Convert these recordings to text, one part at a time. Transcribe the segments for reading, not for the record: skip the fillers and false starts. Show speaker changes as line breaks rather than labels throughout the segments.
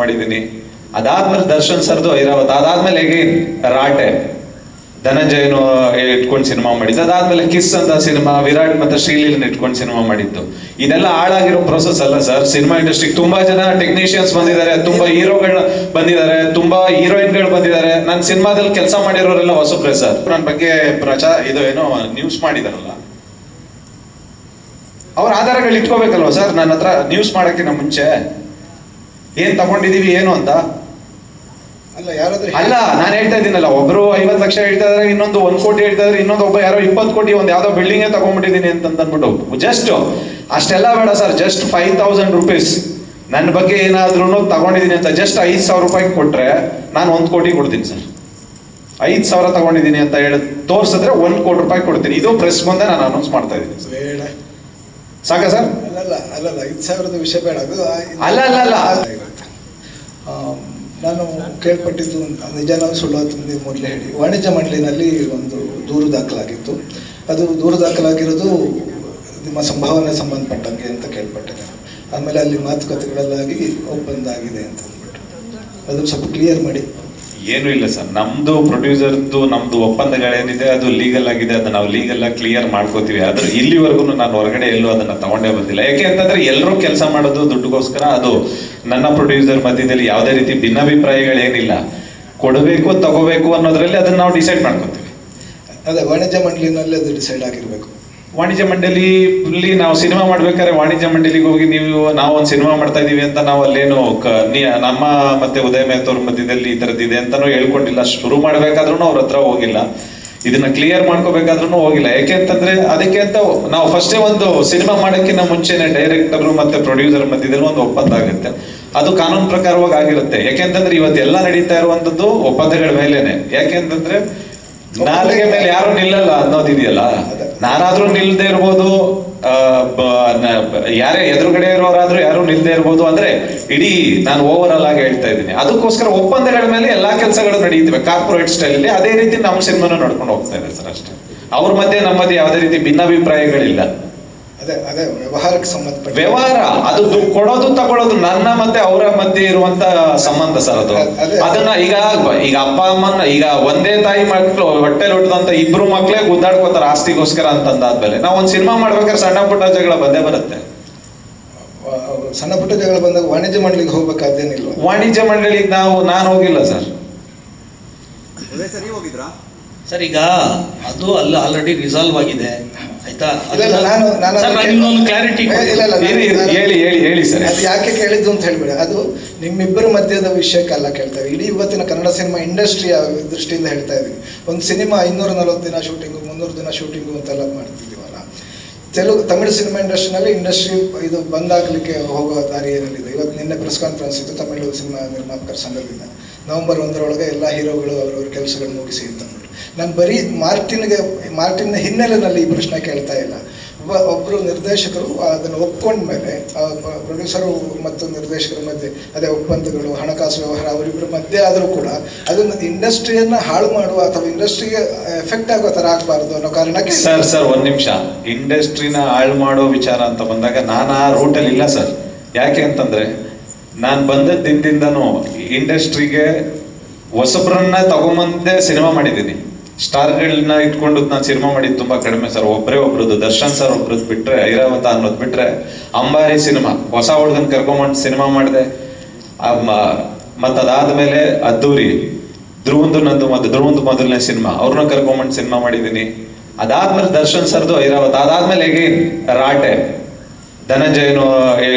ಮಾಡಿದ್ದೀನಿ. ಅದಾದ್ಮೇಲೆ ದರ್ಶನ್ ಸರ್ದು ಐರಾವತ್, ಅದಾದ್ಮೇಲೆ ಅಗೇನ್ ರಾಟೆ ಧನಂಜಯನು ಇಟ್ಕೊಂಡು ಸಿನಿಮಾ ಮಾಡಿದ್ದು, ಅದಾದ್ಮೇಲೆ ಕಿಸ್ ಅಂತ ಸಿನಿಮಾ ವಿರಾಟ್ ಮತ್ತೆ ಶ್ರೀಲೀಲನ್ ಇಟ್ಕೊಂಡು ಸಿನಿಮಾ ಮಾಡಿದ್ದು. ಇದೆಲ್ಲ ಹಾಳಾಗಿರೋ ಪ್ರೊಸೆಸ್ ಅಲ್ಲ ಸರ್. ಸಿನಿಮಾ ಇಂಡಸ್ಟ್ರಿಗೆ ತುಂಬಾ ಜನ ಟೆಕ್ನಿಷಿಯನ್ಸ್ ಬಂದಿದ್ದಾರೆ, ತುಂಬಾ ಹೀರೋಗಳು ಬಂದಿದ್ದಾರೆ, ತುಂಬಾ ಹೀರೋಯಿನ್ಗಳು ಬಂದಿದ್ದಾರೆ. ನನ್ನ ಸಿನಿಮಾದಲ್ಲಿ ಕೆಲಸ ಮಾಡಿರೋರೆಲ್ಲ ಹೊಸಬ್ರೆ ಸರ್. ನನ್ನ ಬಗ್ಗೆ ಇದು ಏನೋ ನ್ಯೂಸ್ ಮಾಡಿದಾರಲ್ಲ, ಅವ್ರ ಆಧಾರಗಳು ಇಟ್ಕೋಬೇಕಲ್ವ ಸರ್. ನನ್ನ ಹತ್ರ ನ್ಯೂಸ್ ಮಾಡಕ್ಕಿಂತ ಮುಂಚೆ ಏನ್ ತಗೊಂಡಿದೀವಿ ಏನು ಅಂತ ಅಲ್ಲ, ನಾನು ಹೇಳ್ತಾ ಇದ್ದೀನಲ್ಲ, ಒಬ್ರು 50 ಲಕ್ಷ ಹೇಳ್ತಾ ಇದಾರೆ, ಇನ್ನೊಂದು 1 ಕೋಟಿ ಹೇಳ್ತಾ ಇದಾರೆ, ಇನ್ನೊಂದು ಒಬ್ಬ ಯಾರೋ 20 ಕೋಟಿ ಒಂದು ಯಾವ್ದೋ ಬಿಲ್ಡಿಂಗ್ ತಗೊಂಡ್ಬಿಟ್ಟಿದೀನಿ ಅಂತ ಅಂದ್ಬಿಟ್ಟು. ಜಸ್ಟ್ ಅಷ್ಟೆಲ್ಲ ಬೇಡ ಸರ್, ಜಸ್ಟ್ 5000 ರೂಪೀಸ್ ನನ್ನ ಬಗ್ಗೆ ಏನಾದ್ರೂ ತಗೊಂಡಿದೀನಿ ಅಂತ ಜಸ್ಟ್ 5000 ರೂಪಾಯಿ ಕೊಟ್ರೆ ನಾನು 1 ಕೋಟಿ ಕೊಡ್ತೀನಿ ಸರ್. 5000 ತಗೊಂಡಿದೀನಿ ಅಂತ ಹೇಳಿ ತೋರ್ಸಿದ್ರೆ 1 ಕೋಟಿ ರೂಪಾಯಿ ಕೊಡ್ತೀನಿ. ಇದು ಪ್ರೆಸ್ ಮುಂದೆ ನಾನು ಅನೌನ್ಸ್ ಮಾಡ್ತಾ ಇದ್ದೀನಿ. ಸಾಕ ಸರ್?
ಅಲ್ಲ 5000 ವಿಷಯ ಬೇಡ.
ಅಲ್ಲ
ನಾನು ಕೇಳ್ಪಟ್ಟಿದ್ದು ನಿಜನೋ ಸುಳ್ಳು ಅಂತ ಮೊದಲೇ ಹೇಳಿ. ವಾಣಿಜ್ಯ ಮಂಡಳಿನಲ್ಲಿ ಒಂದು ದೂರು ದಾಖಲಾಗಿತ್ತು. ಅದು ದೂರು ದಾಖಲಾಗಿರೋದು ನಿಮ್ಮ ಸಂಭಾವನೆ ಸಂಬಂಧಪಟ್ಟಂಗೆ ಅಂತ ಕೇಳ್ಪಟ್ಟಿದೆ. ಆಮೇಲೆ ಅಲ್ಲಿ ಮಾತುಕತೆಗಳಲ್ಲಾಗಿ ಒಪ್ಪಂದ ಆಗಿದೆ ಅಂತ ಅಂದ್ಬಿಟ್ಟು ಅದನ್ನು ಸ್ವಲ್ಪ ಕ್ಲಿಯರ್ ಮಾಡಿ.
ಏನು ಇಲ್ಲ ಸರ್, ನಮ್ದು ಪ್ರೊಡ್ಯೂಸರ್ದು ನಮ್ದು ಒಪ್ಪಂದಗಳೇನಿದೆ ಅದು ಲೀಗಲ್ ಆಗಿದೆ. ಅದನ್ನ ನಾವು ಲೀಗಲ್ ಆಗಿ ಕ್ಲಿಯರ್ ಮಾಡ್ಕೋತೀವಿ. ಆದ್ರೆ ಇಲ್ಲಿವರೆಗೂ ನಾನು ಹೊರಗಡೆ ಎಲ್ಲೂ ಅದನ್ನ ತಗೊಂಡೇ ಬಂದಿಲ್ಲ. ಯಾಕೆ ಅಂತಂದ್ರೆ ಎಲ್ಲರೂ ಕೆಲಸ ಮಾಡೋದು ದುಡ್ಡುಗೋಸ್ಕರ. ಅದು ನನ್ನ ಪ್ರೊಡ್ಯೂಸರ್ ಮಧ್ಯದಲ್ಲಿ ಯಾವುದೇ ರೀತಿ ಭಿನ್ನಾಭಿಪ್ರಾಯಗಳೇನಿಲ್ಲ. ಕೊಡಬೇಕು ತಗೋಬೇಕು ಅನ್ನೋದ್ರಲ್ಲಿ ಅದನ್ನ ನಾವು ಡಿಸೈಡ್ ಮಾಡ್ಕೋತೀವಿ.
ಅದೇ ವಾಣಿಜ್ಯ ಮಂಡಳಿನಲ್ಲಿ ಅದು ಡಿಸೈಡ್ ಆಗಿರ್ಬೇಕು.
ವಾಣಿಜ್ಯ ಮಂಡಳಿಲಿ ನಾವು ಸಿನಿಮಾ ಮಾಡ್ಬೇಕಾದ್ರೆ ವಾಣಿಜ್ಯ ಮಂಡಳಿಗೆ ಹೋಗಿ ನಾವು ಒಂದು ಸಿನಿಮಾ ಮಾಡ್ತಾ ಇದೀವಿ ಅಂತ ನಾವು ಅಲ್ಲೇನು ನಮ್ಮ ಮತ್ತೆ ಉದಯ ಮೇಹ್ತೋರ್ ಮಧ್ಯದಲ್ಲಿ ಈ ತರದಿದೆ ಅಂತಾನು ಹೇಳ್ಕೊಂಡಿಲ್ಲ. ಶುರು ಮಾಡ್ಬೇಕಾದ್ರೂ ಅವ್ರ ಹತ್ರ ಹೋಗಿಲ್ಲ, ಇದನ್ನ ಕ್ಲಿಯರ್ ಮಾಡ್ಕೋಬೇಕಾದ್ರೂ ಹೋಗಿಲ್ಲ. ಯಾಕೆ ಅಂತಂದ್ರೆ ಅದಕ್ಕೆ ಅಂತ ನಾವು ಫಸ್ಟೇ ಒಂದು ಸಿನಿಮಾ ಮಾಡೋಕ್ಕಿಂತ ಮುಂಚೆನೆ ಡೈರೆಕ್ಟರ್ ಮತ್ತೆ ಪ್ರೊಡ್ಯೂಸರ್ ಮಧ್ಯದಲ್ಲಿ ಒಂದು ಒಪ್ಪಂದ ಆಗುತ್ತೆ. ಅದು ಕಾನೂನು ಪ್ರಕಾರವಾಗಿ ಆಗಿರುತ್ತೆ. ಯಾಕೆಂತಂದ್ರೆ ಇವತ್ತೆಲ್ಲ ನಡೀತಾ ಇರುವಂತದ್ದು ಒಪ್ಪಂದಗಳ ಮೇಲೇನೆ. ಯಾಕೆಂತಂದ್ರೆ ನಾಲಿಗೆ ಮೇಲೆ ಯಾರು ನಿಲ್ಲಲ್ಲ ಅನ್ನೋದಿದೆಯಲ್ಲ, ನಾನಾದ್ರೂ ನಿಲ್ದೇ ಇರ್ಬೋದು, ಯಾರೇ ಎದುರುಗಡೆ ಇರೋರಾದ್ರೂ ಯಾರು ನಿಲ್ದೇ ಇರ್ಬೋದು. ಅಂದ್ರೆ ಇಡೀ ನಾನು ಓವರ್ ಆಲ್ ಆಗಿ ಹೇಳ್ತಾ ಇದ್ದೀನಿ. ಅದಕ್ಕೋಸ್ಕರ ಒಪ್ಪಂದಗಳ ಮೇಲೆ ಎಲ್ಲಾ ಕೆಲಸಗಳು ನಡೆಯುತ್ತವೆ ಕಾರ್ಪೊರೇಟ್ ಸ್ಟೈಲ್ ಅಲ್ಲಿ. ಅದೇ ರೀತಿ ನಮ್ಮ ಸಿನಿಮಾನು ನಡ್ಕೊಂಡು ಹೋಗ್ತಾ ಇದೆ ಸರ್. ಅಷ್ಟೇ, ಅವ್ರ ಮಧ್ಯೆ ನಮ್ಮದೇ ಯಾವುದೇ ರೀತಿ ಭಿನ್ನಾಭಿಪ್ರಾಯಗಳಿಲ್ಲ.
ಅದೇ ವ್ಯವಹಾರಕ್ಕೆ ಸಂಬಂಧಪಟ್ಟ
ವ್ಯವಹಾರ. ಅದು ಕೊಡೋದು ತಗೊಳ್ಳೋದು ನನ್ನ ಮತ್ತೆ ಅವರ ಮಧ್ಯೆ ಇರುವಂತ ಸಂಬಂಧ ಸರ್. ಅದು ಅದನ್ನ ಈಗ ಅಪ್ಪ ಅಮ್ಮನ ಈಗ ಒಂದೇ ತಾಯಿ ಮಕ್ಕಳು ಹೊಟ್ಟೆಲಿ ಹುಟ್ಟಿದಂತ 2 ಮಕ್ಳೇ ಗುದ್ದಾಡ್ಕೋತಾರ ಆಸ್ತಿಗೋಸ್ಕರ ಅಂತಂದಾದ್ಮೇಲೆ ನಾವು ಒಂದ್ ಸಿನಿಮಾ ಮಾಡ್ಬೇಕಾದ್ರೆ ಸಣ್ಣ ಪುಟ್ಟ ಜಗಳ ಬಂದೇ ಬರುತ್ತೆ.
ಸಣ್ಣ ಪುಟ್ಟ ಜಗಳ ಬಂದಾಗ ವಾಣಿಜ್ಯ ಮಂಡಳಿಗೆ ಹೋಗ್ಬೇಕಾದೇನಿಲ್ಲ.
ವಾಣಿಜ್ಯ ಮಂಡಳಿಗೆ ನಾನು ಹೋಗಿಲ್ಲ ಸರ್.
ಸರ್ ಈಗ ಅದು ಅಲ್ಲ, ಆಲ್ರೆಡಿ ರಿಸಾಲ್ವ್ ಆಗಿದೆ ಆಯ್ತಾ. ಕ್ಲಾರಿಟಿ
ಹೇಳಿ ಸರ್.
ಅದು ಯಾಕೆ ಕೇಳಿದ್ದು ಅಂತ ಹೇಳ್ಬೇಡಿ. ಅದು ನಿಮ್ಮಿಬ್ಬರ ಮಧ್ಯದ ವಿಷಯಕ್ಕಲ್ಲ ಕೇಳ್ತಾ ಇದ್ದೀವಿ. ಇಡೀ ಇವತ್ತಿನ ಕನ್ನಡ ಸಿನಿಮಾ ಇಂಡಸ್ಟ್ರಿಯ ದೃಷ್ಟಿಯಿಂದ ಹೇಳ್ತಾ ಇದ್ದೀವಿ. ಒಂದು ಸಿನಿಮಾ 240 ದಿನ ಶೂಟಿಂಗು 300 ದಿನ ಶೂಟಿಂಗು ಅಂತೆಲ್ಲ ಮಾಡ್ತಿದ್ದೀವಲ್ಲ. ತಮಿಳು ಸಿನಿಮಾ ಇಂಡಸ್ಟ್ರಿ ಇದು ಬಂದಾಗಲಿಕ್ಕೆ ಹೋಗುವ ದಾರಿ ಏನಿದೆ. ಇವತ್ತು ನಿನ್ನೆ ಪ್ರೆಸ್ ಕಾನ್ಫರೆನ್ಸ್ ಇತ್ತು ತಮಿಳು ಸಿನಿಮಾ ನಿರ್ಮಾಪಕರ ಸಂಘದಿಂದ. ನವೆಂಬರ್ 1 ಎಲ್ಲ ಹೀರೋಗಳು ಅವರವ್ರ ಕೆಲಸಗಳು ಮುಗಿಸಿ ಅಂತ ಅಂದ್ಬಿಟ್ಟು. ನಾನು ಬರೀ ಮಾರ್ಟಿನ್ ಹಿನ್ನೆಲೆಯಲ್ಲಿ ಈ ಪ್ರಶ್ನೆ ಕೇಳ್ತಾ ಇಲ್ಲ. ಒಬ್ಬರು ನಿರ್ದೇಶಕರು ಅದನ್ನು ಒಪ್ಕೊಂಡ್ಮೇಲೆ ಪ್ರೊಡ್ಯೂಸರು ಮತ್ತು ನಿರ್ದೇಶಕರ ಮಧ್ಯೆ ಅದೇ ಒಪ್ಪಂದಗಳು, ಹಣಕಾಸು ವ್ಯವಹಾರ ಅವರಿಬ್ಬರ ಮಧ್ಯೆ ಆದರೂ ಕೂಡ ಅದನ್ನು ಇಂಡಸ್ಟ್ರಿಯನ್ನ ಹಾಳು ಮಾಡುವ ಅಥವಾ ಇಂಡಸ್ಟ್ರಿಗೆ ಎಫೆಕ್ಟ್ ಆಗೋ ಥರ ಆಗಬಾರ್ದು ಅನ್ನೋ ಕಾರಣಕ್ಕೆ
ಸರ್ 1 ನಿಮಿಷ. ಇಂಡಸ್ಟ್ರಿನ ಹಾಳು ಮಾಡೋ ವಿಚಾರ ಅಂತ ಬಂದಾಗ ನಾನು ಆ ರೂಟಲ್ಲಿ ಇಲ್ಲ ಸರ್. ಯಾಕೆ ಅಂತಂದ್ರೆ ನಾನು ಬಂದದ್ದು ದಿನದಿಂದನೂ ಇಂಡಸ್ಟ್ರಿಗೆ ಹೊಸಬ್ರನ್ನ ತಗೊಂಬಂದೇ ಸಿನಿಮಾ ಮಾಡಿದ್ದೀನಿ. ಸ್ಟಾರ್ಗಳನ್ನ ಇಟ್ಕೊಂಡು ನಾನು ಸಿನಿಮಾ ಮಾಡಿದ್ದು ತುಂಬಾ ಕಡಿಮೆ ಸರ್. ಒಬ್ರದ್ದು ದರ್ಶನ್ ಸರ್ ಒಬ್ರದ್ದು ಬಿಟ್ರೆ, ಐರಾವತ ಅನ್ನೋದು ಬಿಟ್ರೆ, ಅಂಬಾರಿ ಸಿನಿಮಾ ಹೊಸ ಹುಡುಗನ್ ಕರ್ಕೊಂಬಂದು ಸಿನಿಮಾ ಮಾಡಿದೆ. ಅದಾದ್ಮೇಲೆ ಅದ್ದೂರಿ ಧ್ರುವಂದು ಮೊದಲನೇ ಸಿನಿಮಾ ಅವ್ರನ್ನ ಕರ್ಕೊಂಬಂದು ಸಿನಿಮಾ ಮಾಡಿದ್ದೀನಿ. ಅದಾದ್ಮೇಲೆ ದರ್ಶನ್ ಸರ್ದು ಐರಾವತ, ಅದಾದ್ಮೇಲೆ ಅಗೇನ್ ರಾಟೆ ಧನಂಜಯನು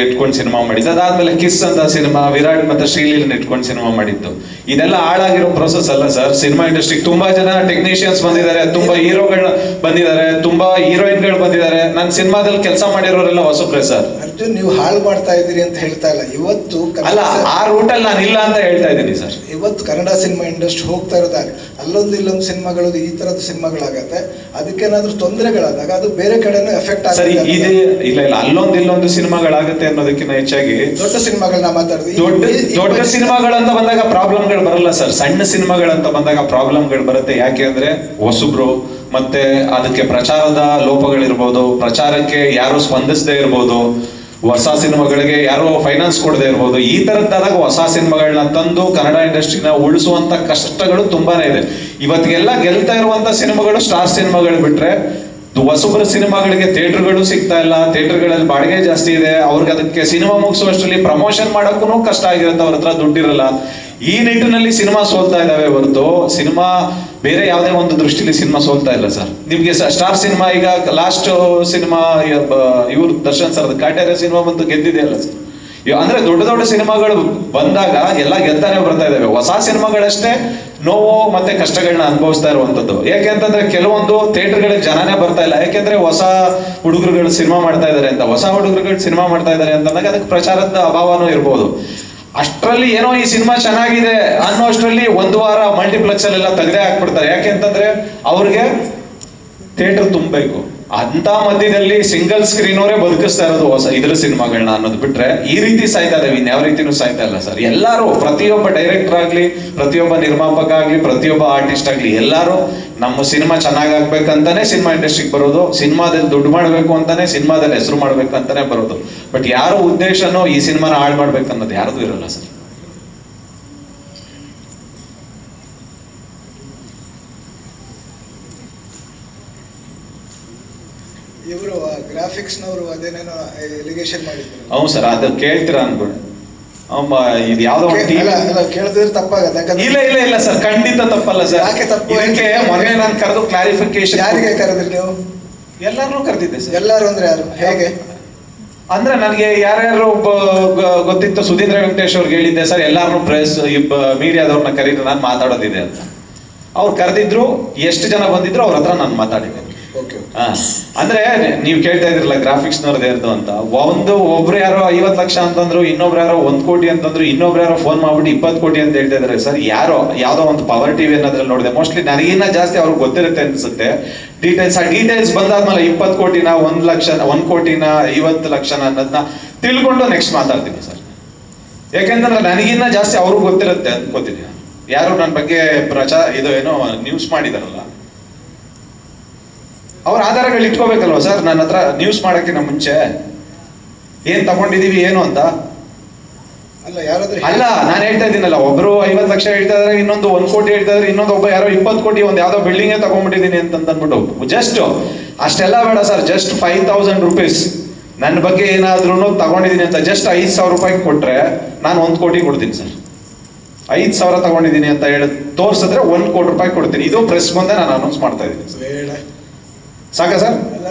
ಇಟ್ಕೊಂಡು ಸಿನಿಮಾ ಮಾಡಿದ್ದು, ಅದಾದ್ಮೇಲೆ ಕಿಸ್ ಅಂತ ಸಿನಿಮಾ ವಿರಾಟ್ ಮತ್ತೆ ಶ್ರೀಲೀಲನ್ ಇಟ್ಕೊಂಡು ಸಿನಿಮಾ ಮಾಡಿದ್ದು. ಇದೆಲ್ಲ ಹಾಳಾಗಿರೋ ಪ್ರೊಸೆಸ್ ಅಲ್ಲ ಸರ್. ಸಿನಿಮಾ ಇಂಡಸ್ಟ್ರಿಗೆ ತುಂಬಾ ಜನ ಟೆಕ್ನಿಷಿಯನ್ಸ್ ಬಂದಿದ್ದಾರೆ, ತುಂಬಾ ಹೀರೋಗಳು ಬಂದಿದ್ದಾರೆ, ತುಂಬಾ ಹೀರೋಯಿನ್ಗಳು ಬಂದಿದ್ದಾರೆ. ನನ್ನ ಸಿನಿಮಾದಲ್ಲಿ ಕೆಲಸ ಮಾಡಿರೋರೆಲ್ಲ ಹೊಸಬ್ರೆ ಸರ್.
ಅರ್ಜುನ್, ನೀವು ಹಾಳು ಮಾಡ್ತಾ ಇದ್ದೀರಿ ಅಂತ ಹೇಳ್ತಾ ಇಲ್ಲ. ಇವತ್ತು
ಅಲ್ಲ, ಆ ರೂಟಲ್ಲಿ ನಾನು ಇಲ್ಲ ಅಂತ ಹೇಳ್ತಾ ಇದ್ದೀನಿ ಸರ್.
ಇವತ್ತು ಕನ್ನಡ ಸಿನಿಮಾ ಇಂಡಸ್ಟ್ರಿ ಹೋಗ್ತಾ ಇರೋದಾಗ ಇಲ್ಲೊಂದು ಸಿನಿಮಾಗಳು ಈ ತರದ ಸಿನಿಮಾಗಳಾಗತ್ತೆ. ಅದಕ್ಕೇನಾದ್ರೂ ತೊಂದರೆಗಳಾದಾಗ ಅದು ಬೇರೆ ಕಡೆನೂ ಎಫೆಕ್ಟ್ ಆಗುತ್ತೆ.
ಇಲ್ಲ ಇಲ್ಲೊಂದು ಸಿನಿಮಾಗಳಾಗುತ್ತೆ ಅನ್ನೋದಕ್ಕಿಂತ ಹೆಚ್ಚಾಗಿ
ದೊಡ್ಡ ಸಿನಿಮಾಗಳನ್ನ ಮಾತಾಡ್ತೀವಿ.
ದೊಡ್ಡ ಸಿನಿಮಾಗಳಂತ ಬಂದಾಗ ಪ್ರಾಬ್ಲಮ್ಗಳು ಬರಲ್ಲ ಸರ್. ಸಣ್ಣ ಸಿನಿಮಾಗಳಂತ ಬಂದಾಗ ಪ್ರಾಬ್ಲಮ್ಗಳು ಬರುತ್ತೆ. ಯಾಕೆ ಅಂದ್ರೆ ಹೊಸಬ್ರು ಮತ್ತೆ ಅದಕ್ಕೆ ಪ್ರಚಾರದ ಲೋಪಗಳಿರ್ಬೋದು, ಪ್ರಚಾರಕ್ಕೆ ಯಾರು ಸ್ಪಂದಿಸದೇ ಇರ್ಬೋದು, ಹೊಸ ಸಿನಿಮಾಗಳಿಗೆ ಯಾರೋ ಫೈನಾನ್ಸ್ ಕೊಡದೇ ಇರ್ಬೋದು. ಈ ತರದ್ದಾದಾಗ ಹೊಸ ಸಿನಿಮಾಗಳನ್ನ ತಂದು ಕನ್ನಡ ಇಂಡಸ್ಟ್ರಿನ ಉಳಿಸುವಂತ ಕಷ್ಟಗಳು ತುಂಬಾನೇ ಇದೆ. ಇವತ್ತಿಗೆಲ್ಲ ಗೆಲ್ತಾ ಇರುವಂತ ಸಿನಿಮಾಗಳು ಸ್ಟಾರ್ ಸಿನಿಮಾಗಳು ಬಿಟ್ರೆ ಹೊಸಬರ ಸಿನಿಮಾಗಳಿಗೆ ಥಿಯೇಟರ್ಗಳು ಸಿಗ್ತಾ ಇಲ್ಲ. ಥಿಯೇಟರ್ಗಳಲ್ಲಿ ಬಾಡಿಗೆ ಜಾಸ್ತಿ ಇದೆ. ಅವ್ರಿಗೆ ಅದಕ್ಕೆ ಸಿನಿಮಾ ಮುಗಿಸುವಷ್ಟರಲ್ಲಿ ಪ್ರಮೋಷನ್ ಮಾಡೋಕ್ಕೂ ಕಷ್ಟ ಆಗಿರುತ್ತೆ, ಅವ್ರ ಹತ್ರ ದುಡ್ಡಿರಲ್ಲ. ಈ ನಿಟ್ಟಿನಲ್ಲಿ ಸಿನಿಮಾ ಸೋಲ್ತಾ ಇದಾವೆ ಹೊರತು ಸಿನಿಮಾ ಬೇರೆ ಯಾವುದೇ ಒಂದು ದೃಷ್ಟಿಲಿ ಸಿನಿಮಾ ಸೋಲ್ತಾ ಇಲ್ಲ ಸರ್. ನಿಮ್ಗೆ ಸ್ಟಾರ್ ಸಿನಿಮಾ ಈಗ ಲಾಸ್ಟ್ ಸಿನಿಮಾ ಇವ್ರು ದರ್ಶನ್ ಸರ್ ಕಾಟೇರ ಸಿನಿಮಾ ಬಂದು ಗೆದ್ದಿದೆ ಅಲ್ಲ ಸರ್. ಅಂದ್ರೆ ದೊಡ್ಡ ದೊಡ್ಡ ಸಿನಿಮಾಗಳು ಬಂದಾಗ ಎಲ್ಲ ಗೆಲ್ತಾನೆ ಬರ್ತಾ ಇದಾವೆ. ಹೊಸ ಸಿನಿಮಾಗಳಷ್ಟೇ ನೋವು ಮತ್ತೆ ಕಷ್ಟಗಳನ್ನ ಅನುಭವಿಸ್ತಾ ಇರುವಂತದ್ದು. ಯಾಕೆಂತಂದ್ರೆ ಕೆಲವೊಂದು ಥಿಯೇಟರ್ಗಳಿಗೆ ಜನನೇ ಬರ್ತಾ ಇಲ್ಲ. ಯಾಕೆಂದ್ರೆ ಹೊಸ ಹುಡುಗರುಗಳು ಸಿನಿಮಾ ಮಾಡ್ತಾ ಇದಾರೆ ಅಂತ, ಹೊಸ ಹುಡುಗರುಗಳು ಸಿನಿಮಾ ಮಾಡ್ತಾ ಇದಾರೆ ಅಂತಂದಾಗ ಅದಕ್ಕೆ ಪ್ರಚಾರದ ಅಭಾವನೂ ಇರ್ಬೋದು. ಅಷ್ಟರಲ್ಲಿ ಏನೋ ಈ ಸಿನಿಮಾ ಚೆನ್ನಾಗಿದೆ ಅನ್ನೋ ಅಷ್ಟರಲ್ಲಿ ಒಂದು ವಾರ ಮಲ್ಟಿಪ್ಲೆಕ್ಸ್ ಅಲ್ಲೆಲ್ಲ ತೆಗೆದೇ ಹಾಕ್ಬಿಡ್ತಾರೆ. ಯಾಕೆಂತಂದ್ರೆ ಅವ್ರಿಗೆ ಥಿಯೇಟರ್ ತುಂಬಬೇಕು. ಅಂತ ಮಧ್ಯದಲ್ಲಿ ಸಿಂಗಲ್ ಸ್ಕ್ರೀನ್ ಅವರೇ ಬದುಕಿಸ್ತಾ ಇರೋದು ಹೊಸ ಇದ್ರ ಸಿನಿಮಾಗಳನ್ನ ಅನ್ನೋದು ಬಿಟ್ರೆ ಈ ರೀತಿ ಸಾಯ್ತಾ ಇದಾವೆ. ಇನ್ಯಾವ ರೀತಿನೂ ಸಾಯ್ತಾ ಇಲ್ಲ ಸರ್. ಎಲ್ಲರೂ, ಪ್ರತಿಯೊಬ್ಬ ಡೈರೆಕ್ಟರ್ ಆಗ್ಲಿ, ಪ್ರತಿಯೊಬ್ಬ ನಿರ್ಮಾಪಕ ಆಗ್ಲಿ, ಪ್ರತಿಯೊಬ್ಬ ಆರ್ಟಿಸ್ಟ್ ಆಗ್ಲಿ, ಎಲ್ಲರೂ ನಮ್ಮ ಸಿನಿಮಾ ಚೆನ್ನಾಗಾಗ್ಬೇಕಂತಾನೆ ಸಿನಿಮಾ ಇಂಡಸ್ಟ್ರಿಗೆ ಬರೋದು. ಸಿನಿಮಾದಲ್ಲಿ ದುಡ್ಡು ಮಾಡ್ಬೇಕು ಅಂತಾನೆ, ಸಿನಿಮಾದಲ್ಲಿ ಹೆಸರು ಮಾಡ್ಬೇಕಂತಾನೆ ಬರೋದು. ಬಟ್ ಯಾರೋ ಉದ್ದೇಶನೋ ಈ ಸಿನಿಮಾನ ಹಾಳು ಮಾಡ್ಬೇಕನ್ನೋದು ಯಾರ್ದು ಇರಲ್ಲ ಸರ್.
ಇವರು ಗ್ರಾಫಿಕ್ಸ್ನವರು ಅದೇನೇನೋ ಎಲಿಗೇಷನ್ ಮಾಡಿದ್ರು.
ಹೌದು ಸರ್, ಅದು ಕೇಳ್ತೀರಾ ಅನ್ಕೊಂಡು ಇದು ಯಾವ್ದೋ
ಕೇಳಿದ್ರೆ ತಪ್ಪಾಗತ್ತೆ.
ಇಲ್ಲ ಇಲ್ಲ ಇಲ್ಲ ಸರ್, ಖಂಡಿತ ತಪ್ಪಲ್ಲ ಸರ್.
ಯಾಕೆ ತಪ್ಪು?
ಇದಕ್ಕೆ ಮೊನ್ನೆ ನಾನು ಕರೆದು ಕ್ಲಾರಿಫಿಕೇಶನ್.
ಯಾರಿಗೆ ಕರೆದ್ರಿ ನೀವು?
ಎಲ್ಲಾರನ್ನೂ ಕರೆದಿದ್ದೆ ಸರ್.
ಎಲ್ಲರೂ ಅಂದ್ರೆ ಯಾರು, ಹೇಗೆ?
ಅಂದ್ರೆ ನನಗೆ ಯಾರ್ಯಾರು ಗೊತ್ತಿತ್ತು, ಸುಧೀಂದ್ರ ವೆಂಕಟೇಶ್ ಅವ್ರಿಗೆ ಹೇಳಿದ್ದೆ ಸರ್, ಎಲ್ಲಾರನ್ನೂ ಪ್ರೆಸ್ ಮೀಡಿಯಾದವ್ರನ್ನ ಕರೀರಿ, ನಾನು ಮಾತಾಡೋದಿದೆ ಅಂತ. ಅವ್ರು ಕರೆದಿದ್ರು, ಎಷ್ಟು ಜನ ಬಂದಿದ್ರು ಅವ್ರ ಹತ್ರ ನಾನು ಮಾತಾಡಿದ್ದೆ. ಅಂದ್ರೆ ನೀವು ಕೇಳ್ತಾ ಇದ್ರಲ್ಲ ಗ್ರಾಫಿಕ್ಸ್ನವ್ರದ್ದು ಯಾರ್ದು ಅಂತ. ಒಬ್ರು ಯಾರೋ 50 ಲಕ್ಷ ಅಂತಂದ್ರು, ಇನ್ನೊಬ್ರು ಯಾರೋ 1 ಕೋಟಿ ಅಂತಂದ್ರು, ಇನ್ನೊಬ್ರು ಯಾರೋ ಫೋನ್ ಮಾಡ್ಬಿಟ್ಟು 20 ಕೋಟಿ ಅಂತ ಹೇಳ್ತಾ ಇದಾರೆ ಸರ್. ಯಾರೋ ಯಾವ್ದೋ ಒಂದು ಪವರ್ ಟಿವಿ ಅನ್ನೋದ್ರಲ್ಲಿ ನೋಡಿದೆ. ಮೋಸ್ಟ್ಲಿ ನನಗಿನ್ನ ಜಾಸ್ತಿ ಅವ್ರಿಗೆ ಗೊತ್ತಿರುತ್ತೆ ಅನ್ಸುತ್ತೆ ಡೀಟೇಲ್ಸ್. ಆ ಡೀಟೇಲ್ಸ್ ಬಂದಾದ್ಮೇಲೆ 20 ಕೋಟಿನ 1 ಲಕ್ಷ 1 ಕೋಟಿನ 50 ಲಕ್ಷನ ಅನ್ನೋದನ್ನ ತಿಳ್ಕೊಂಡು ನೆಕ್ಸ್ಟ್ ಮಾತಾಡ್ತೀನಿ ಸರ್. ಯಾಕೆಂತಂದ್ರೆ ನನಗಿನ್ನ ಜಾಸ್ತಿ ಅವ್ರಿಗೆ ಗೊತ್ತಿರುತ್ತೆ ಅನ್ಕೋತೀನಿ. ಯಾರು ನನ್ನ ಬಗ್ಗೆ ಇದು ಏನೋ ನ್ಯೂಸ್ ಮಾಡಿದಾರಲ್ಲ, ಅವ್ರ ಆಧಾರಗಳು ಇಟ್ಕೋಬೇಕಲ್ವ ಸರ್. ನನ್ನ ಹತ್ರ ನ್ಯೂಸ್ ಮಾಡೋಕ್ಕಿಂತ ಮುಂಚೆ ಏನ್ ತಗೊಂಡಿದೀವಿ ಏನು ಅಂತ ಅಲ್ಲ. ನಾನು ಹೇಳ್ತಾ ಇದ್ದೀನಲ್ಲ, ಒಬ್ರು 50 ಲಕ್ಷ ಹೇಳ್ತಾ ಇದಾರೆ, ಇನ್ನೊಂದು 1 ಕೋಟಿ ಹೇಳ್ತಾ ಇದಾರೆ, ಇನ್ನೊಂದು ಒಬ್ಬ ಯಾರೋ 20 ಕೋಟಿ ಒಂದು ಯಾವ್ದೋ ಬಿಲ್ಡಿಂಗೇ ತಗೊಂಡ್ಬಿಟ್ಟಿದೀನಿ ಅಂತ ಅಂದ್ಬಿಟ್ಟು. ಜಸ್ಟ್ ಅಷ್ಟೆಲ್ಲ ಬೇಡ ಸರ್, ಜಸ್ಟ್ 5000 ರೂಪೀಸ್ ನನ್ನ ಬಗ್ಗೆ ಏನಾದ್ರೂ ತಗೊಂಡಿದೀನಿ ಅಂತ ಜಸ್ಟ್ 5000 ರೂಪಾಯಿ ಕೊಟ್ರೆ ನಾನು 1 ಕೋಟಿ ಕೊಡ್ತೀನಿ ಸರ್. 5000 ತಗೊಂಡಿದ್ದೀನಿ ಅಂತ ಹೇಳಿ ತೋರ್ಸಿದ್ರೆ 1 ಕೋಟಿ ರೂಪಾಯಿ ಕೊಡ್ತೀನಿ. ಇದು ಪ್ರೆಸ್ ಮುಂದೆ ನಾನು ಅನೌನ್ಸ್ ಮಾಡ್ತಾ ಇದ್ದೀನಿ. ಸಾಕ ಸರ್?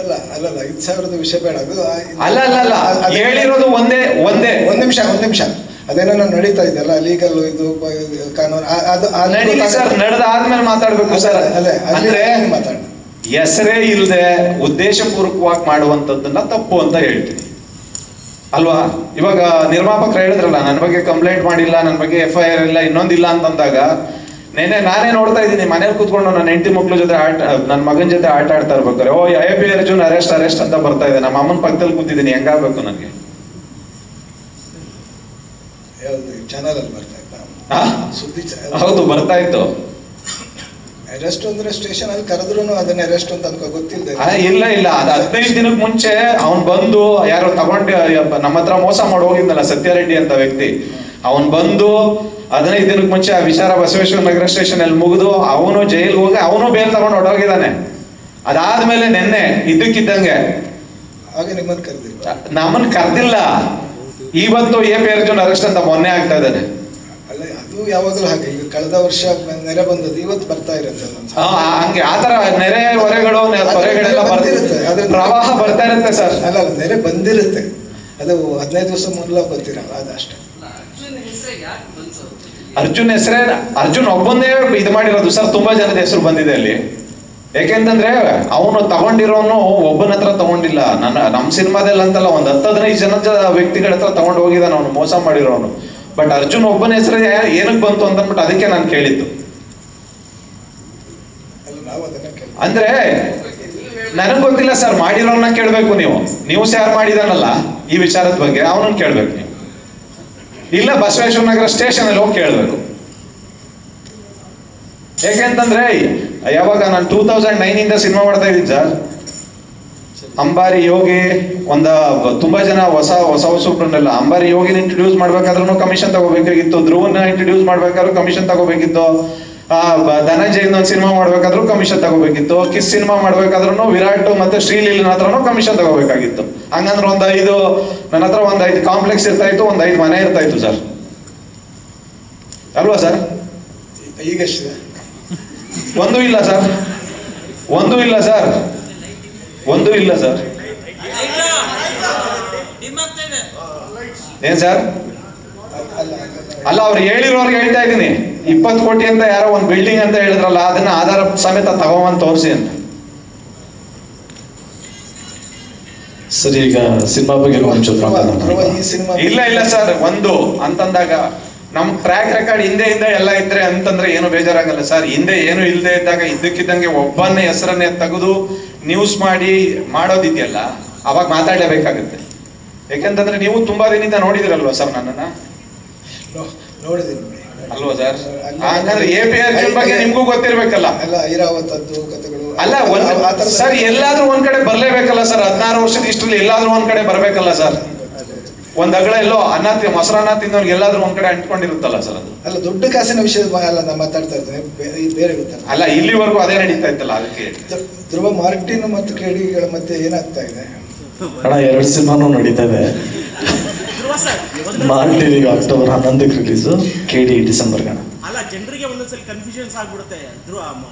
ಅಲ್ಲ 5000 ವಿಷಯ ಬೇಡ. ಅದು
ಅಲ್ಲ ಅಲ್ಲ ಅಲ್ಲ, ಹೇಳಿರೋದು ಒಂದೇ.
ಒಂದ್ ನಿಮಿಷ ಅದೇನೋ ನಡೀತಾ ಇದೆಯಲ್ಲ ಲೀಗಲ್ ಇದು ಕಾನೂನು, ಅದು
ಸರ್ ನಡೆದಾದ್ಮೇಲೆ ಮಾತಾಡ್ಬೇಕು ಸರ್. ಅಂದ್ರೆ ಹೆಸರೇ ಇಲ್ಲದೆ ಉದ್ದೇಶಪೂರ್ವಕವಾಗಿ ಮಾಡುವಂತದ್ದನ್ನ ತಪ್ಪು ಅಂತ ಹೇಳ್ತೀನಿ ಅಲ್ವಾ. ಇವಾಗ ನಿರ್ಮಾಪಕರು ಹೇಳಿದ್ರಲ್ಲ, ನನ್ನ ಬಗ್ಗೆ ಕಂಪ್ಲೇಂಟ್ ಮಾಡಿಲ್ಲ, ನನ್ನ ಬಗ್ಗೆ FIR ಇಲ್ಲ, ಇನ್ನೊಂದಿಲ್ಲ ಅಂತಂದಾಗ ನಾನೇ ನೋಡ್ತಾ ಇದ್ದೀನಿ ಮನೇಲಿ ಕೂತ್ಕೊಂಡು ನನ್ನ ಹೆಂಡತಿ ಮಕ್ಳ ಜೊತೆ ನನ್ನ ಮಗನ ಜೊತೆ ಆಟ ಆಡ್ತಾ ಇರ್ಬೇಕಾರೆ AP ಅರ್ಜುನ್ ಅರೆಸ್ಟ್ ಅಂತ ಬರ್ತಾ ಇದೆ. ನಮ್ಮ ಅಮ್ಮನ ಪಕ್ಕದಲ್ಲಿ ಕೂತಿದ್ದೀನಿ, ಹೆಂಗಾಗ್ಬೇಕು ನನಗೆ?
ಚಾನಲ್ ಅಲ್ಲಿ ಬರ್ತಾ ಇತ್ತ ಸುದ್ದಿ?
ಹೌದು, ಬರ್ತಾ ಇತ್ತು.
ಅರೆಸ್ಟ್ ಅಂದ್ರೆ ಸ್ಟೇಷನ್ ಅಲ್ಲಿ ಕರೆದ್ರು ಅದನ್ನ ಅರೆಸ್ಟ್ ಅಂತ ಅನ್ಕೋ ಗೊತ್ತಿಲ್ಲ.
ಇಲ್ಲ ಇಲ್ಲ, ಅದು 15 ದಿನಕ್ಕೆ ಮುಂಚೆ ಅವ್ನು ಬಂದು ಯಾರೋ ತಗೊಂಡು ನಮ್ಮ ಹತ್ರ ಮೋಸ ಮಾಡಿ ಹೋಗಿದ್ನಲ್ಲ ಸತ್ಯಾರೆಡ್ಡಿ ಅಂತ ವ್ಯಕ್ತಿ, ಅವನ್ ಬಂದು 15 ದಿನಕ್ಕೆ ಮುಂಚೆ ಆ ವಿಚಾರ ಬಸವೇಶ್ವರ ನಗರ ಸ್ಟೇಷನ್ ಅಲ್ಲಿ ಮುಗಿದು ಅವನು ಜೈಲ್ಗೆ ಹೋಗಿ ಅವನು ಬೇಲ್ ತಗೊಂಡು ಹೊಡೋಗಿದ್ದಾನೆ. ಅದಾದ್ಮೇಲೆ ನಿನ್ನೆ ಇದ್ದಕ್ಕಿದ್ದಂಗೆ ನಮ್ಮನ್ನ ಕರೆದಿಲ್ಲ. ಇವತ್ತು AP ಅರ್ಜುನ್ ಅರೆಸ್ಟ್ ಅಂತ ಮೊನ್ನೆ ಆಗ್ತಾ ಇದ್ದಾನೆ.
ಅಲ್ಲ, ಅದು ಯಾವಾಗಲೂ ಹಾಗೆ. ಈಗ ಕಳೆದ ವರ್ಷ ನೆರೆ ಬಂದದ್ದು ಇವತ್ತು ಬರ್ತಾ ಇರುತ್ತೆ.
ಹಂಗೆ ಆತರ ನೆರೆ ಹೊರೆಗಳು ತೊರೆಗಳೆಲ್ಲ ಬರ್ತಿರುತ್ತೆ, ಪ್ರವಾಹ ಬರ್ತಾ ಇರುತ್ತೆ ಸರ್.
ಅಲ್ಲ, ನೆರೆ ಬಂದಿರುತ್ತೆ, ಅದು 15 ದಿವಸ ಮೊದಲ ಗೊತ್ತಿರಲ್ಲ, ಅದಷ್ಟೇ.
ಅರ್ಜುನ್ ಹೆಸರೇ ಅರ್ಜುನ್ ಒಬ್ಬಂದೇ ಇದು ಮಾಡಿರೋದು ಸರ್. ತುಂಬಾ ಜನದ ಹೆಸರು ಬಂದಿದೆ ಅಲ್ಲಿ. ಯಾಕೆಂತಂದ್ರೆ ಅವನು ತಗೊಂಡಿರೋನು ಒಬ್ಬನ ಹತ್ರ ತಗೊಂಡಿಲ್ಲ. ನಮ್ಮ ಸಿನಿಮಾದಲ್ಲಿ ಅಂತಲ್ಲ, ಒಂದು 10-15 ಜನದ ವ್ಯಕ್ತಿಗಳ ಹತ್ರ ತಗೊಂಡು ಹೋಗಿದ್ದಾನೆ ಅವನು, ಮೋಸ ಮಾಡಿರೋನು. ಬಟ್ ಅರ್ಜುನ್ ಒಬ್ಬನ ಹೆಸರು ಏನಕ್ಕೆ ಬಂತು ಅಂತಂದ್ಬಿಟ್ಟು ಅದಕ್ಕೆ ನಾನು ಕೇಳಿದ್ದು. ಅಂದ್ರೆ ನನಗ್ ಗೊತ್ತಿಲ್ಲ ಸರ್, ಮಾಡಿರೋನ್ನ ಕೇಳ್ಬೇಕು ನೀವು. ನ್ಯೂಸ್ ಯಾರು ಮಾಡಿದಾನಲ್ಲ ಈ ವಿಚಾರದ ಬಗ್ಗೆ ಅವನನ್ನ ಕೇಳ್ಬೇಕು ನೀವು. ಇಲ್ಲ ಬಸವೇಶ್ವರ ನಗರ ಸ್ಟೇಷನ್ ಅಲ್ಲಿ ಹೋಗಿ ಕೇಳ್ಬೇಕು. ಯಾಕೆಂತಂದ್ರೆ ಯಾವಾಗ ನಾನು 2009 ಇಂದ ಸಿನಿಮಾ ಮಾಡ್ತಾ ಇದ್ದೀನಿ ಸರ್, ಅಂಬಾರಿ ಯೋಗಿ ತುಂಬಾ ಜನ ಹೊಸ ಹುಡುಗರನ್ನೆಲ್ಲ ಅಂಬಾರಿ ಯೋಗಿನ ಇಂಟ್ರೊಡ್ಯೂಸ್ ಮಾಡ್ಬೇಕಾದ್ರೂ ಕಮಿಷನ್ ತಗೋಬೇಕಾಗಿತ್ತು, ಧ್ರುವನ್ನ ಇಂಟ್ರೊಡ್ಯೂಸ್ ಮಾಡ್ಬೇಕಾದ್ರೂ ಕಮಿಷನ್ ತಗೋಬೇಕಿತ್ತು, ಧನಂಜಯ್ ಒಂದು ಸಿನಿಮಾ ಮಾಡ್ಬೇಕಾದ್ರೂ ಕಮಿಷನ್ ತಗೋಬೇಕಿತ್ತು, ಕಿಸ್ ಸಿನಿಮಾ ಮಾಡ್ಬೇಕಾದ್ರೂ ವಿರಾಟ್ ಮತ್ತೆ ಶ್ರೀಲೀಲನ ಹತ್ರನೂ ಕಮಿಷನ್ ತಗೋಬೇಕಾಗಿತ್ತು. ಹಂಗಂದ್ರೆ ನನ್ನ ಹತ್ರ ಒಂದು 5 ಕಾಂಪ್ಲೆಕ್ಸ್ ಇರ್ತಾ ಇತ್ತು, ಒಂದು 5 ಮನೆ ಇರ್ತಾ ಇತ್ತು ಸರ್, ಅಲ್ವಾ ಸರ್?
ಈಗಷ್ಟೇ
ಒಂದೂ ಇಲ್ಲ ಸರ್, ಒಂದೂ ಇಲ್ಲ ಸರ್, ಒಂದೂ ಇಲ್ಲ ಸರ್. ಏನ್ ಸರ್? ಅಲ್ಲ, ಅವ್ರು ಹೇಳಿರೋರ್ಗೆ ಹೇಳ್ತಾ ಇದ್ದೀನಿ, 20 ಕೋಟಿ ಅಂತ ಯಾರೋ ಒಂದು ಬಿಲ್ಡಿಂಗ್ ಅಂತ ಹೇಳಿದ್ರಲ್ಲ, ಅದನ್ನ ಆಧಾರ ಸಮೇತ ತಗೊಂಬಂದು ತೋರಿಸಿ ಅಂತ.
ಸರಿ, ಈಗ ಸಿನಿಮಾ ಬಗ್ಗೆ
ಇಲ್ಲ ಸರ್, ಒಂದು ಅಂತಂದಾಗ ನಮ್ ಟ್ರ್ಯಾಕ್ ರೆಕಾರ್ಡ್ ಹಿಂದೆ ಎಲ್ಲ ಇದ್ರೆ ಅಂತಂದ್ರೆ ಏನು ಬೇಜಾರಾಗಲ್ಲ ಸರ್. ಹಿಂದೆ ಏನು ಇಲ್ಲದೆ ಇದ್ದಾಗ ಇದ್ದಕ್ಕಿದ್ದಂಗೆ ಒಬ್ಬನ್ನೇ ಹೆಸರನ್ನೇ ತೆಗೆದು ನ್ಯೂಸ್ ಮಾಡೋದಿದೆಯಲ್ಲ, ಅವಾಗ ಮಾತಾಡಲೇಬೇಕಾಗುತ್ತೆ. ಯಾಕೆಂತಂದ್ರೆ ನೀವು ತುಂಬಾ ದಿನದಿಂದ ನೋಡಿದಿರಲ್ವಾ ಸರ್ ನನ್ನನ್ನ?
ನೋಡಿದ್ದೀನಿ
ಅಲ್ವಾ ಸರ್? ಹಾಗಾದ್ರೆ APRG ಬಗ್ಗೆ ನಿಮ್ಗೂ ಗೊತ್ತಿರ್ಬೇಕಲ್ಲ. ಅಲ್ಲ ಸರ್, ಎಲ್ಲಾದ್ರೂ ಒಂದ್ ಕಡೆ ಬರ್ಲೇಬೇಕಲ್ಲ ಸರ್. 16 ವರ್ಷದ ಇಷ್ಟರಲ್ಲಿ ಎಲ್ಲಾದ್ರೂ ಒಂದ್ ಕಡೆ ಬರ್ಬೇಕಲ್ಲ ಸರ್. ಒಂದ್ ಅಗಳ ಎಲ್ಲೋ ಮೊಸರನ್ನ ತಿನ್ನೋರ್ಗೆ ಎಲ್ಲಾದ್ರೂ ಒಂದ್ ಕಡೆ ಅಂಟ್ಕೊಂಡಿರುತ್ತಲ್ಲ ಸರ್. ಅದು
ಅಲ್ಲ, ದೊಡ್ಡ ಕಾಸಿನ ವಿಷಯದ ಅಲ್ಲ ನಾನು ಮಾತಾಡ್ತಾ ಇದ್ದೇನೆ, ಬೇರೆ ಗೊತ್ತಲ್ಲ.
ಅಲ್ಲ, ಇಲ್ಲಿವರೆಗೂ ಅದೇ ನಡೀತಾ ಇತ್ತಲ್ಲ, ಅದಕ್ಕೆ.
ಧ್ರುವ ಮಾರ್ಟಿನ್ ಮತ್ತು KDಗಳ ಮಧ್ಯೆ ಏನಾಗ್ತಾ ಇದೆ
ಅಣ್ಣ? 2 ಸಿನಿಮಾನು ನಡೀತದೆ. ಮಾರ್ಟಿನ್ ಈಗ ಅಕ್ಟೋಬರ್ 11ಕ್ಕೆ ರಿಲೀಸು, KD ಡಿಸೆಂಬರ್ಗೆ.
ಅಲ್ಲ, ಜನರಿಗೆ ಒಂದೊಂದ್ಸಲ ಕನ್ಫ್ಯೂಷನ್ಸ್ ಆಗ್ಬಿಡುತ್ತೆ.